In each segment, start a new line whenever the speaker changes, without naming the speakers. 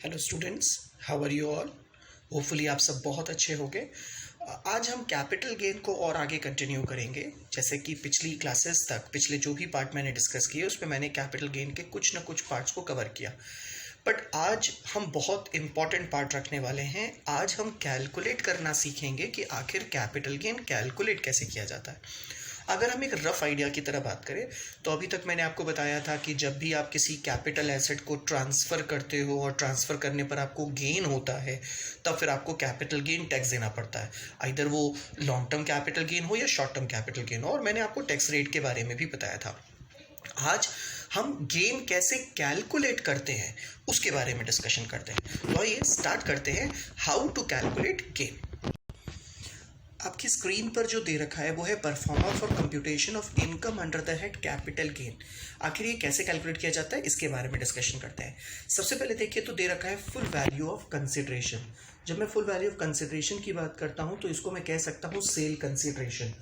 Hello students, how are you all. Hopefully आप सब बहुत अच्छे होंगे। आज हम कैपिटल गेन को और आगे कंटिन्यू करेंगे। जैसे कि पिछली क्लासेस तक पिछले जो भी पार्ट मैंने डिस्कस किए उसमें मैंने कैपिटल गेन के कुछ ना कुछ पार्ट्स को कवर किया। बट आज हम बहुत इंपॉर्टेंट पार्ट रखने वाले हैं। आज हम कैलकुलेट करना सीखेंगे कि आखिर कैपिटल गेन कैलकुलेट कैसे किया जाता है। अगर हम एक रफ आइडिया की तरह बात करें तो अभी तक मैंने आपको बताया था कि जब भी आप किसी कैपिटल एसेट को ट्रांसफ़र करते हो और ट्रांसफ़र करने पर आपको गेन होता है तब फिर आपको कैपिटल गेन टैक्स देना पड़ता है। आइदर वो लॉन्ग टर्म कैपिटल गेन हो या शॉर्ट टर्म कैपिटल गेन हो। और मैंने आपको टैक्स रेट के बारे में भी बताया था। आज हम गेन कैसे कैलकुलेट करते हैं उसके बारे में डिस्कशन करते हैं। तो आइए स्टार्ट करते हैं हाउ टू कैलकुलेट गेन। आपकी स्क्रीन पर जो दे रखा है वो है pro forma for computation of income under the head capital gain. आखिर ये कैसे कैलकुलेट किया जाता है इसके बारे में डिस्कशन करते हैं। सबसे पहले देखिए तो दे रखा है फुल वैल्यू ऑफ कंसिडरेशन। जब मैं फुल वैल्यू ऑफ कंसिडरेशन की बात करता हूँ तो इसको मैं कह सकता हूँ सेल कंसिडरेशन।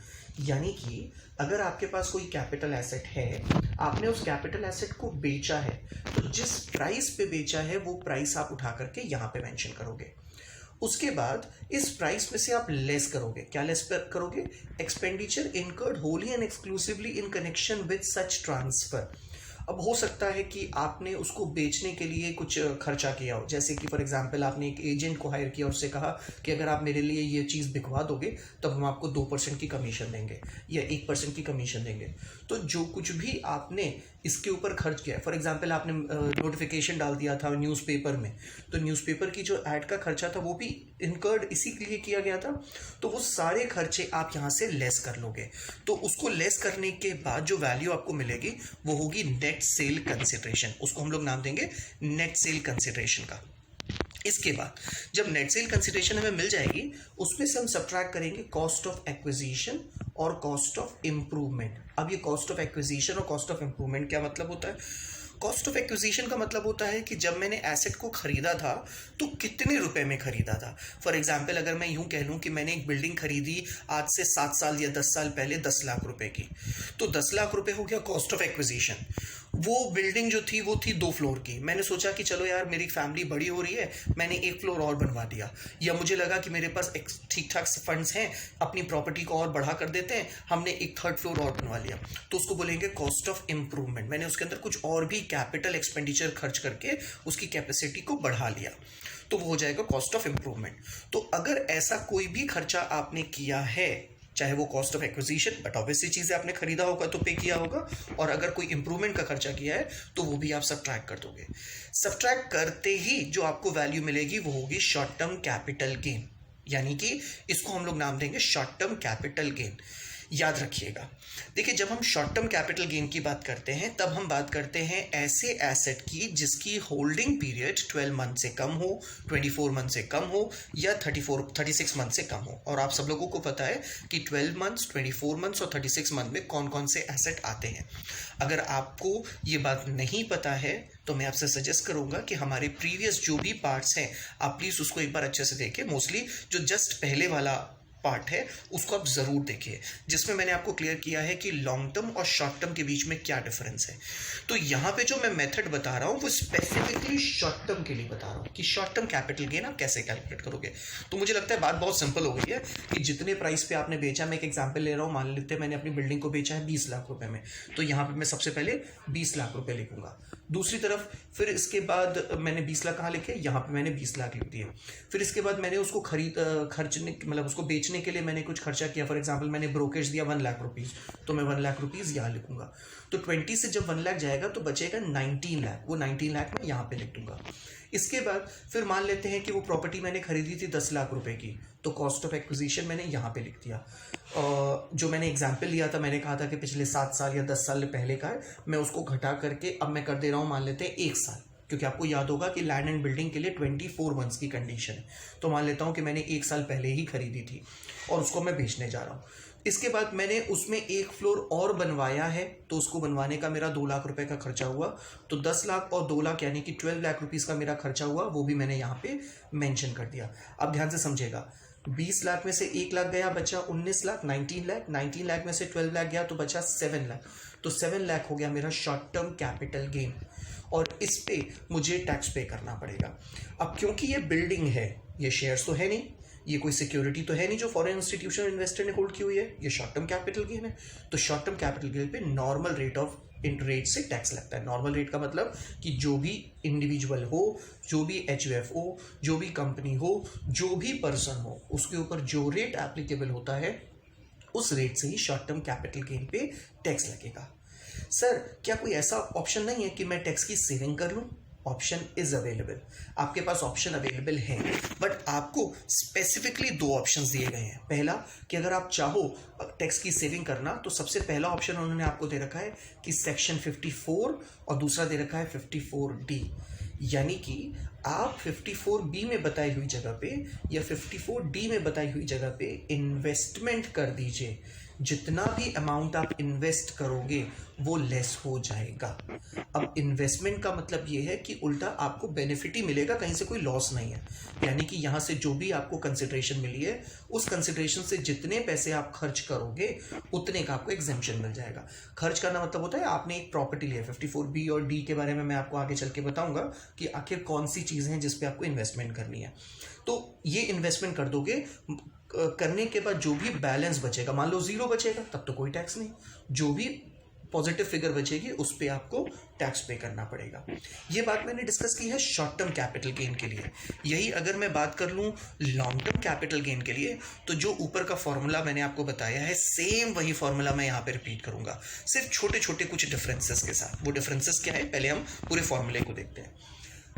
यानी कि अगर आपके पास कोई कैपिटल एसेट है, आपने उस कैपिटल एसेट को बेचा है, तो जिस प्राइस पे बेचा है वो प्राइस आप उठा करके यहाँ पे मेंशन करोगे। उसके बाद इस प्राइस में से आप लेस करोगे। क्या लेस करोगे? Expenditure incurred Holi and exclusively in connection with such transfer. अब हो सकता है कि आपने उसको बेचने के लिए कुछ खर्चा किया हो, जैसे कि फॉर एग्जांपल आपने एक एजेंट को हायर किया और उससे कहा कि अगर आप मेरे लिए ये चीज़ बिकवा दोगे तब हम आपको 2% की कमीशन देंगे या 1% की कमीशन देंगे। तो जो कुछ भी आपने इसके ऊपर खर्च किया, फॉर एग्जांपल आपने नोटिफिकेशन डाल दिया था न्यूज़पेपर में, तो न्यूज़पेपर की जो ऐड का खर्चा था वो भी इनकर्ड इसी के लिए किया गया था। तो वो सारे खर्चे आप यहाँ से लेस कर लोगे। तो उसको लेस करने के बाद जो वैल्यू आपको मिलेगी वो होगी नेट सेल कंसिडरेशन। उसको हम लोग नाम देंगे नेट सेल कंसिडरेशन का। इसके बाद जब नेट सेल कंसिडरेशन हमें मिल जाएगी उसमें से हम सब्ट्रैक्ट करेंगे कॉस्ट ऑफ एक्विजिशन और कॉस्ट ऑफ इंप्रूवमेंट। अब ये कॉस्ट ऑफ एक्विजिशन और कॉस्ट ऑफ इंप्रूवमेंट क्या मतलब होता है? कॉस्ट ऑफ एक्विजिशन का मतलब होता है कि जब मैंने एसेट को खरीदा था तो कितने रुपए में खरीदा था। फॉर एग्जांपल अगर मैं यूं कह लूं कि मैंने एक बिल्डिंग खरीदी आज से 7 साल या 10 साल पहले 10 लाख रुपए की, तो 10 लाख रुपए हो गया कॉस्ट ऑफ एक्विजिशन। वो बिल्डिंग जो थी वो थी 2 फ्लोर की। मैंने सोचा कि चलो यार मेरी फैमिली बड़ी हो रही है, मैंने 1 फ्लोर और बनवा दिया, या मुझे लगा कि मेरे पास ठीक ठाक फंड्स हैं, अपनी प्रॉपर्टी को और बढ़ा कर देते हैं, हमने एक 3rd फ्लोर और बनवा लिया, तो उसको बोलेंगे कॉस्ट ऑफ इंप्रूवमेंट। मैंने उसके अंदर कुछ और भी कैपिटल एक्सपेंडिचर खर्च करके उसकी कैपेसिटी को बढ़ा लिया, तो वो हो जाएगा कॉस्ट ऑफ इंप्रूवमेंट। तो अगर ऐसा कोई भी खर्चा आपने किया है, चाहे वो cost of acquisition, but obviously चीज़ें आपने खरीदा होगा तो पे किया होगा, और अगर कोई इंप्रूवमेंट का खर्चा किया है तो वो भी आप सब्ट्रैक्ट कर दोगे। सब्ट्रैक्ट करते ही जो आपको वैल्यू मिलेगी वो होगी शॉर्ट टर्म कैपिटल गेन। यानी कि इसको हम लोग नाम देंगे शॉर्ट टर्म कैपिटल गेन। याद रखिएगा, देखिए जब हम शॉर्ट टर्म कैपिटल गेन की बात करते हैं तब हम बात करते हैं ऐसे एसेट की जिसकी होल्डिंग पीरियड 12 मंथ से कम हो, 24 मंथ से कम हो, या 36 मंथ से कम हो। और आप सब लोगों को पता है कि 12 मंथ्स, 24 मंथ्स और 36 मंथ में कौन कौन से एसेट आते हैं। अगर आपको ये बात नहीं पता है तो मैं आपसे सजेस्ट करूंगा कि हमारे प्रीवियस जो भी पार्ट्स हैं आप प्लीज़ उसको एक बार अच्छे से देखें। मोस्टली जो जस्ट पहले वाला पार्ट है उसको आप ज़रूर देखिए, जिसमें मैंने आपको क्लियर किया है कि लॉन्ग टर्म और शॉर्ट टर्म के बीच में क्या डिफरेंस है। तो यहाँ पे जो मैं मेथड बता रहा हूँ वो स्पेसिफिकली शॉर्ट टर्म के लिए बता रहा हूँ कि शॉर्ट टर्म कैपिटल गेन आप कैसे कैलकुलेट करोगे। तो मुझे लगता है बात बहुत सिंपल हो गई है कि जितने प्राइस पे आपने बेचा, मैं एक एग्जाम्पल ले रहा हूँ, मान लेते हैं मैंने अपनी बिल्डिंग को बेचा है 20 लाख रुपए में, तो यहाँ पर मैं सबसे पहले 20 लाख रुपये लिखूंगा। दूसरी तरफ फिर इसके बाद मैंने 20 लाख कहाँ लिखे? यहाँ पे मैंने 20 लाख लिख दिए। फिर इसके बाद मैंने उसको खर्चने मतलब उसको बेचने के लिए मैंने कुछ खर्चा किया। फॉर एग्जांपल मैंने ब्रोकेज दिया 1 लाख रुपीज़, तो मैं 1 लाख रुपीज़ यहाँ लिखूंगा। तो 20 से जब 1 लाख जाएगा तो बचेगा 19 लाख, वो 19 लाख मैं यहाँ पे लिख दूंगा। इसके बाद फिर मान लेते हैं कि वो प्रॉपर्टी मैंने खरीदी थी 10 लाख रुपए की, तो कॉस्ट ऑफ एक्विजिशन मैंने यहाँ पे लिख दिया। जो मैंने एग्जाम्पल लिया था, मैंने कहा था कि पिछले 7 साल या 10 साल पहले का है, मैं उसको घटा करके अब मैं कर दे रहा हूँ मान लेते हैं 1 साल, क्योंकि आपको याद होगा कि लैंड एंड बिल्डिंग के लिए 24 मंथ्स की कंडीशन है। तो मान लेता हूँ कि मैंने 1 साल पहले ही खरीदी थी और उसको मैं बेचने जा रहा हूँ। इसके बाद मैंने उसमें 1 फ्लोर और बनवाया है, तो उसको बनवाने का मेरा 2 लाख रुपए का खर्चा हुआ। तो 10 लाख और 2 लाख यानी कि 12 लाख रुपीज़ का मेरा खर्चा हुआ, वो भी मैंने यहाँ पे मेंशन कर दिया। अब ध्यान से समझेगा, 20 लाख में से 1 लाख गया, बचा 19 लाख, 19 लाख। 19 लाख में से 12 लाख गया तो बचा 7 लाख। तो 7 लाख हो गया मेरा शॉर्ट टर्म कैपिटल गेन। और इस पे मुझे टैक्स पे करना पड़ेगा। अब क्योंकि ये बिल्डिंग है, ये शेयर्स तो है नहीं, ये कोई सिक्योरिटी तो है नहीं जो फॉरेन इंस्टीट्यूशनल इन्वेस्टर ने होल्ड की हुई है, ये शॉर्ट टर्म कैपिटल गेन है। तो शॉर्ट टर्म कैपिटल गेन पे नॉर्मल रेट से टैक्स लगता है। नॉर्मल रेट का मतलब कि जो भी इंडिविजुअल हो, जो भी एचयूएफ हो, जो भी कंपनी हो, जो भी पर्सन हो, उसके ऊपर जो रेट एप्लीकेबल होता है उस रेट से ही शॉर्ट टर्म कैपिटल गेन पे टैक्स लगेगा। सर क्या कोई ऐसा ऑप्शन नहीं है कि मैं टैक्स की सेविंग कर लूं? ऑप्शन इज अवेलेबल, आपके पास ऑप्शन अवेलेबल है, बट आपको स्पेसिफिकली दो ऑप्शंस दिए गए हैं। पहला कि अगर आप चाहो टैक्स की सेविंग करना तो सबसे पहला ऑप्शन उन्होंने आपको दे रखा है कि सेक्शन 54 और दूसरा दे रखा है 54D, यानी कि आप 54B में बताई हुई जगह पे या 54D में बताई हुई जगह पे इन्वेस्टमेंट कर दीजिए। जितना भी अमाउंट आप इन्वेस्ट करोगे वो लेस हो जाएगा। अब इन्वेस्टमेंट का मतलब ये है कि उल्टा आपको बेनिफिट ही मिलेगा, कहीं से कोई लॉस नहीं है। यानी कि यहाँ से जो भी आपको कंसिडरेशन मिली है उस कंसिडरेशन से जितने पैसे आप खर्च करोगे उतने का आपको एग्जेम्पशन मिल जाएगा। खर्च करना मतलब होता है आपने एक प्रॉपर्टी लिया। 54B और D के बारे में मैं आपको आगे चल के बताऊंगा कि आखिर कौन सी चीज़ें हैं जिसपे आपको इन्वेस्टमेंट करनी है। तो ये इन्वेस्टमेंट कर दोगे, करने के बाद जो भी बैलेंस बचेगा, मान लो 0 बचेगा तब तो कोई टैक्स नहीं, जो भी पॉजिटिव फिगर बचेगी उस पर आपको टैक्स पे करना पड़ेगा। ये बात मैंने डिस्कस की है शॉर्ट टर्म कैपिटल गेन के लिए। यही अगर मैं बात कर लूँ लॉन्ग टर्म कैपिटल गेन के लिए, तो जो ऊपर का फॉर्मूला मैंने आपको बताया है सेम वही फॉर्मूला मैं यहाँ पे रिपीट करूँगा, सिर्फ छोटे छोटे कुछ डिफरेंसेस के साथ। वो डिफरेंसेस क्या है, पहले हम पूरे फॉर्मूले को देखते हैं।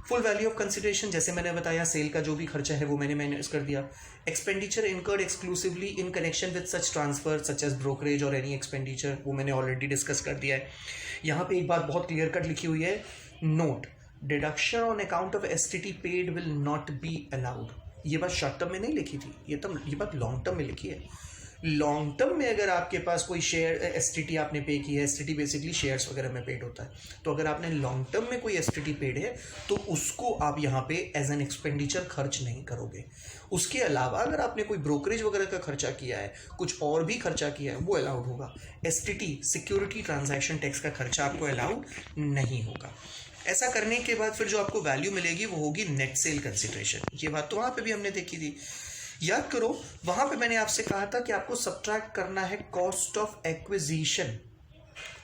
फुल वैल्यू ऑफ कंसिडरेशन, जैसे मैंने बताया सेल का जो भी खर्चा है वो मैंने मैनेज कर दिया। Expenditure incurred exclusively in connection with such transfer such as brokerage और एनी एक्सपेंडिचर, वो मैंने ऑलरेडी डिस्कस कर दिया है। यहाँ पे एक बात बहुत क्लियर कट लिखी हुई है, note deduction on account of STT paid will not be allowed. ये बात शॉर्ट टर्म में नहीं लिखी थी, ये बात लॉन्ग टर्म में लिखी है। लॉन्ग टर्म में अगर आपके पास कोई शेयर एसटीटी आपने पे की है, एसटीटी बेसिकली शेयर्स वगैरह में पेड होता है, तो अगर आपने लॉन्ग टर्म में कोई एसटीटी पेड है तो उसको आप यहाँ पे एज एन एक्सपेंडिचर खर्च नहीं करोगे। उसके अलावा अगर आपने कोई ब्रोकरेज वगैरह का खर्चा किया है, कुछ और भी खर्चा किया है, वो अलाउड होगा। एसटीटी सिक्योरिटी ट्रांजैक्शन टैक्स का खर्चा आपको अलाउड नहीं होगा। ऐसा करने के बाद फिर जो आपको वैल्यू मिलेगी वो होगी नेट सेल कंसिडरेशन। ये बात तो वहाँ पे भी हमने देखी थी, याद करो वहां पे मैंने आपसे कहा था कि आपको सब्ट्रैक्ट करना है कॉस्ट ऑफ एक्विजिशन।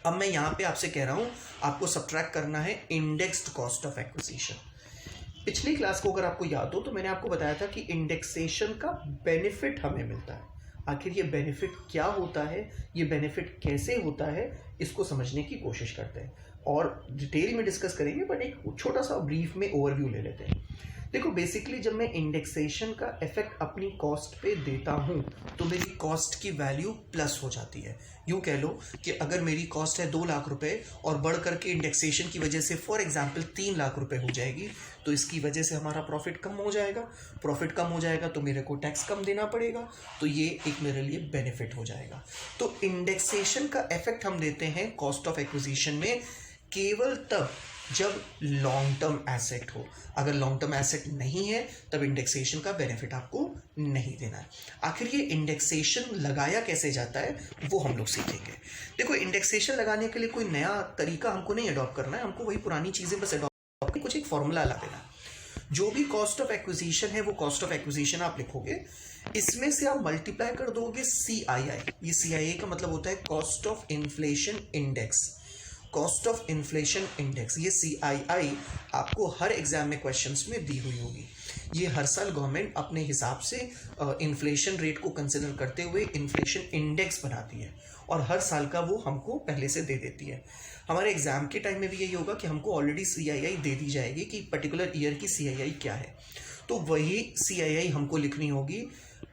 अब मैं यहां पे आपसे कह रहा हूं आपको सब्ट्रैक्ट करना है इंडेक्स्ड कॉस्ट ऑफ एक्विजिशन। पिछली क्लास को अगर आपको याद हो तो मैंने आपको बताया था कि इंडेक्सेशन का बेनिफिट हमें मिलता है। आखिर ये बेनिफिट क्या होता है, ये बेनिफिट कैसे होता है, इसको समझने की कोशिश करते हैं और डिटेल में डिस्कस करेंगे, बट एक छोटा सा ब्रीफ में ओवरव्यू ले लेते हैं। देखो बेसिकली जब मैं इंडेक्सेशन का इफेक्ट अपनी कॉस्ट पे देता हूं तो मेरी कॉस्ट की वैल्यू प्लस हो जाती है। यूँ कह लो कि अगर मेरी कॉस्ट है 2 लाख रुपए और बढ़ करके इंडेक्सेशन की वजह से फॉर एग्जांपल 3 लाख रुपए हो जाएगी, तो इसकी वजह से हमारा प्रॉफिट कम हो जाएगा। प्रॉफिट कम हो जाएगा तो मेरे को टैक्स कम देना पड़ेगा, तो ये एक मेरे लिए बेनिफिट हो जाएगा। तो इंडेक्सेशन का इफेक्ट हम देते हैं कॉस्ट ऑफ एक्विजिशन में केवल तब जब लॉन्ग टर्म एसेट हो। अगर लॉन्ग टर्म एसेट नहीं है तब इंडेक्सेशन का बेनिफिट आपको नहीं देना है। आखिर ये इंडेक्सेशन लगाया कैसे जाता है वो हम लोग सीखेंगे। देखो इंडेक्सेशन लगाने के लिए कोई नया तरीका हमको नहीं अडॉप्ट करना है, हमको वही पुरानी चीज़ें बस अडॉप्ट करके कुछ एक फॉर्मूला ला देना। जो भी कॉस्ट ऑफ एक्विजिशन है वो कॉस्ट ऑफ एक्विजिशन आप लिखोगे, इसमें से आप मल्टीप्लाई कर दोगे CII। ये CII का मतलब होता है cost of inflation index. Cost of inflation index, ये CII आपको हर एग्जाम में क्वेश्चंस में दी हुई होगी। ये हर साल गवर्नमेंट अपने हिसाब से इन्फ्लेशन रेट को कंसिडर करते हुए इन्फ्लेशन इंडेक्स बनाती है और हर साल का वो हमको पहले से दे देती है। हमारे एग्जाम के टाइम में भी यही होगा कि हमको ऑलरेडी CII दे दी जाएगी कि पर्टिकुलर ईयर की CII क्या है, तो वही CII हमको लिखनी होगी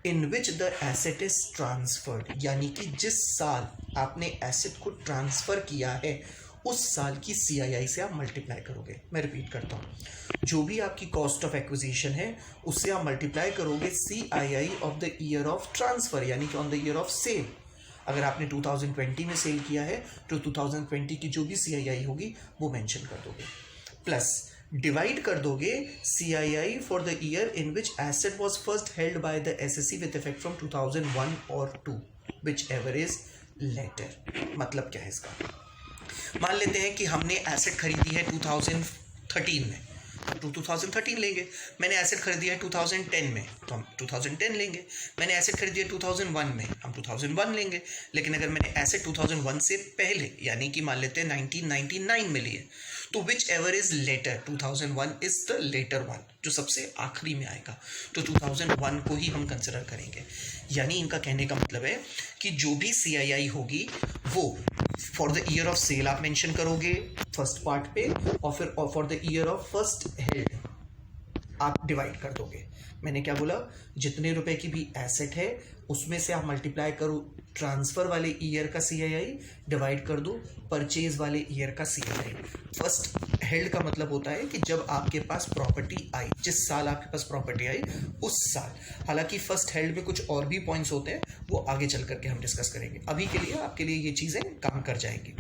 in which the asset is transferred, यानी कि जिस साल आपने एसेट को ट्रांसफर किया है उस साल की CII से आप मल्टीप्लाई करोगे। मैं रिपीट करता हूँ, जो भी आपकी कॉस्ट ऑफ एक्विजिशन है उससे आप मल्टीप्लाई करोगे CII of the year of transfer, यानी कि on the year of sale. अगर आपने 2020 में सेल किया है तो 2020 की जो भी CII होगी वो मेंशन कर दोगे, प्लस डिवाइड कर दोगे CII for the year in which asset was first held by the SSC with effect from 2001 और 2, विच एवर इज लेटर। मतलब क्या है इसका, मान लेते हैं कि हमने एसेट खरीदी है 2013 में, तो 2013 लेंगे। मैंने एसेट खरीदी है 2010 में, तो हम 2010 लेंगे। मैंने एसेट खरीदी है 2001 में, हम 2001 लेंगे। लेकिन अगर मैंने एसेट 2001 से पहले यानी कि मान लेते हैं 1999 में लिए, तो whichever is later, 2001 is the later one, जो सबसे आखिरी में आएगा, तो 2001 को ही हम कंसिडर करेंगे। यानी इनका कहने का मतलब है कि जो भी CII होगी वो for the year of sale आप मेंशन करोगे फर्स्ट पार्ट पे, और फिर for the year of first held आप डिवाइड कर दोगे। मैंने क्या बोला, जितने रुपए की भी एसेट है उसमें से आप मल्टीप्लाई करो ट्रांसफर वाले ईयर का CII, डिवाइड कर दो परचेज वाले ईयर का CII। फर्स्ट हेल्ड का मतलब होता है कि जब आपके पास प्रॉपर्टी आई, जिस साल आपके पास प्रॉपर्टी आई उस साल। हालांकि फर्स्ट हेल्ड में कुछ और भी पॉइंट्स होते हैं, वो आगे चल करके हम डिस्कस करेंगे। अभी के लिए आपके लिए ये चीज़ें काम कर जाएंगी।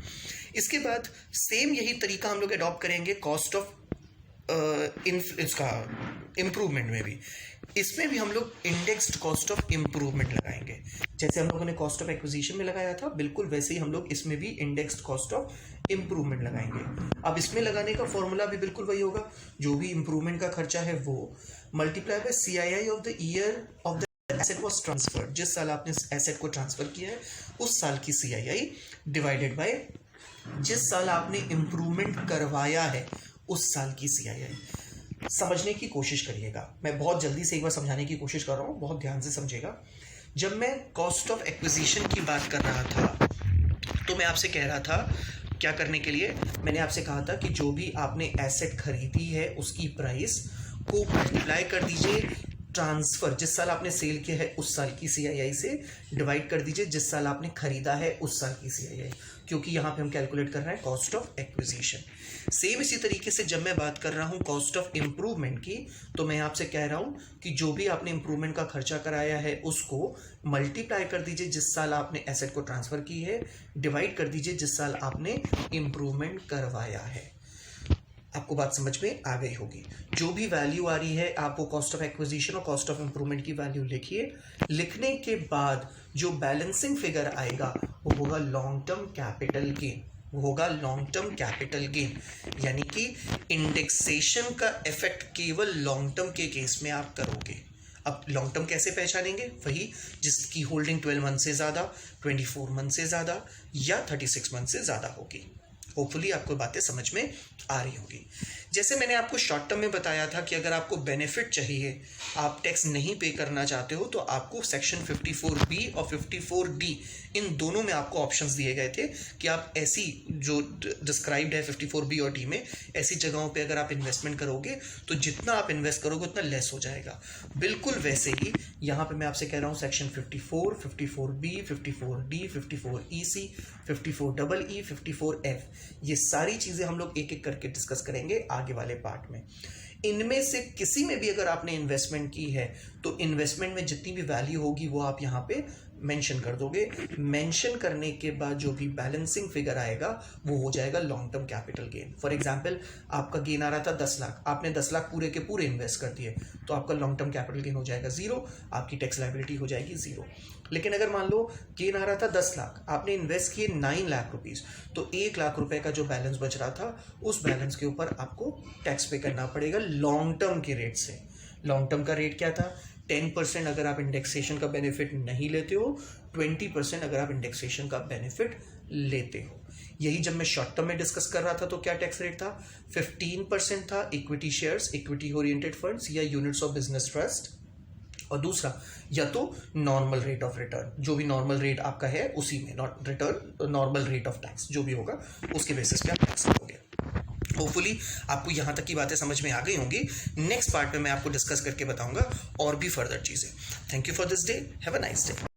इसके बाद सेम यही तरीका हम लोग अडॉप्ट करेंगे कॉस्ट ऑफ इसका इम्प्रूवमेंट में भी। इसमें भी हम लोग इंडेक्स्ड कॉस्ट ऑफ इम्प्रूवमेंट लगाएंगे। जैसे हम लोगों ने कॉस्ट ऑफ एक्विजिशन में लगाया था, बिल्कुल वैसे ही हम लोग इसमें भी इंडेक्स्ड कॉस्ट ऑफ इम्प्रूवमेंट लगाएंगे। अब इसमें लगाने का फॉर्मूला भी बिल्कुल वही होगा, जो भी इम्प्रूवमेंट का खर्चा है वो multiply by CII of the year of the asset was transferred, जिस साल आपने एसेट को ट्रांसफर किया है उस साल की CII, डिवाइडेड बाय जिस साल आपने इम्प्रूवमेंट करवाया है उस साल की CII। समझने की कोशिश करिएगा, मैं बहुत जल्दी से एक बार समझाने की कोशिश कर रहा हूँ, बहुत ध्यान से समझिएगा। जब मैं कॉस्ट ऑफ एक्विजिशन की बात कर रहा था तो मैं आपसे कह रहा था क्या करने के लिए, मैंने आपसे कहा था कि जो भी आपने एसेट खरीदी है उसकी प्राइस को मल्टीप्लाई कर दीजिए ट्रांसफर, जिस साल आपने सेल किया है उस साल की CII से, डिवाइड कर दीजिए जिस साल आपने खरीदा है उस साल की CII, क्योंकि यहाँ पे हम कैलकुलेट कर रहे हैं कॉस्ट ऑफ एक्विजिशन। सेम इसी तरीके से जब मैं बात कर रहा हूँ कॉस्ट ऑफ इम्प्रूवमेंट की, तो मैं आपसे कह रहा हूँ कि जो भी आपने इम्प्रूवमेंट का खर्चा कराया है उसको मल्टीप्लाई कर दीजिए जिस साल आपने एसेट को ट्रांसफर की है, डिवाइड कर दीजिए जिस साल आपने इम्प्रूवमेंट करवाया है। आपको बात समझ में आ गई होगी। जो भी वैल्यू आ रही है आपको कॉस्ट ऑफ एक्विजिशन और कॉस्ट ऑफ इम्प्रूवमेंट की वैल्यू लिखिए। लिखने के बाद जो बैलेंसिंग फिगर आएगा वो होगा लॉन्ग टर्म कैपिटल गेन, वो होगा लॉन्ग टर्म कैपिटल गेन। यानी कि इंडेक्सेशन का इफेक्ट केवल लॉन्ग टर्म के केस में आप करोगे। अब लॉन्ग टर्म कैसे पहचानेंगे, वही जिसकी होल्डिंग 12 मंथ से ज़्यादा, 24 मंथ से ज़्यादा या 36 मंथ से ज़्यादा होगी। होपफुली आपको बातें समझ में आ रही होगी। जैसे मैंने आपको शॉर्ट टर्म में बताया था कि अगर आपको बेनिफिट चाहिए, आप टैक्स नहीं पे करना चाहते हो, तो आपको सेक्शन 54B और 54D इन दोनों में आपको ऑप्शंस दिए गए थे कि आप ऐसी जो डिस्क्राइब्ड है 54B और D में, ऐसी जगहों पे अगर आप इन्वेस्टमेंट करोगे तो जितना आप इन्वेस्ट करोगे उतना लेस हो जाएगा। बिल्कुल वैसे ही यहाँ पे मैं आपसे कह रहा हूँ section 54, 54B, 54D, 54EC, 54EE, 54F, ये सारी चीज़ें हम लोग एक एक करके डिस्कस करेंगे आगे वाले पार्ट में। इनमें से किसी में भी अगर आपने इन्वेस्टमेंट की है तो इन्वेस्टमेंट में जितनी भी वैल्यू होगी वो आप यहाँ पे मेंशन कर दोगे। मेंशन करने के बाद जो भी बैलेंसिंग फिगर आएगा वो हो जाएगा long term capital gain. For example आपका गेन आ रहा था 10 लाख, आपने 10 लाख पूरे के पूरे इन्वेस्ट कर दिए, तो आपका लॉन्ग टर्म कैपिटल गेन हो जाएगा 0, आपकी टैक्स लायबिलिटी हो जाएगी 0। लेकिन अगर मान लो गेन आ रहा था 10 लाख, आपने इन्वेस्ट किए 9 लाख रुपीज़, तो 1 लाख रुपए का जो बैलेंस बच रहा था उस बैलेंस के ऊपर आपको टैक्स पे करना पड़ेगा लॉन्ग टर्म के रेट से। लॉन्ग टर्म का रेट क्या था, 10% अगर आप इंडेक्सेशन का बेनिफिट नहीं लेते हो, 20% अगर आप इंडेक्सेशन का बेनिफिट लेते हो। यही जब मैं शॉर्ट टर्म में डिस्कस कर रहा था तो क्या टैक्स रेट था, 15% था equity shares, equity oriented funds या यूनिट्स ऑफ बिजनेस ट्रस्ट, और दूसरा या तो नॉर्मल रेट ऑफ रिटर्न, जो भी नॉर्मल रेट आपका है उसी में, not return, normal rate of tax जो भी होगा उसके बेसिस पे आप टैक्स करोगे। होपफुली आपको यहाँ तक की बातें समझ में आ गई होंगी। नेक्स्ट पार्ट में मैं आपको डिस्कस करके बताऊंगा और भी फर्दर चीज़ें। Thank you for this day, have a nice day.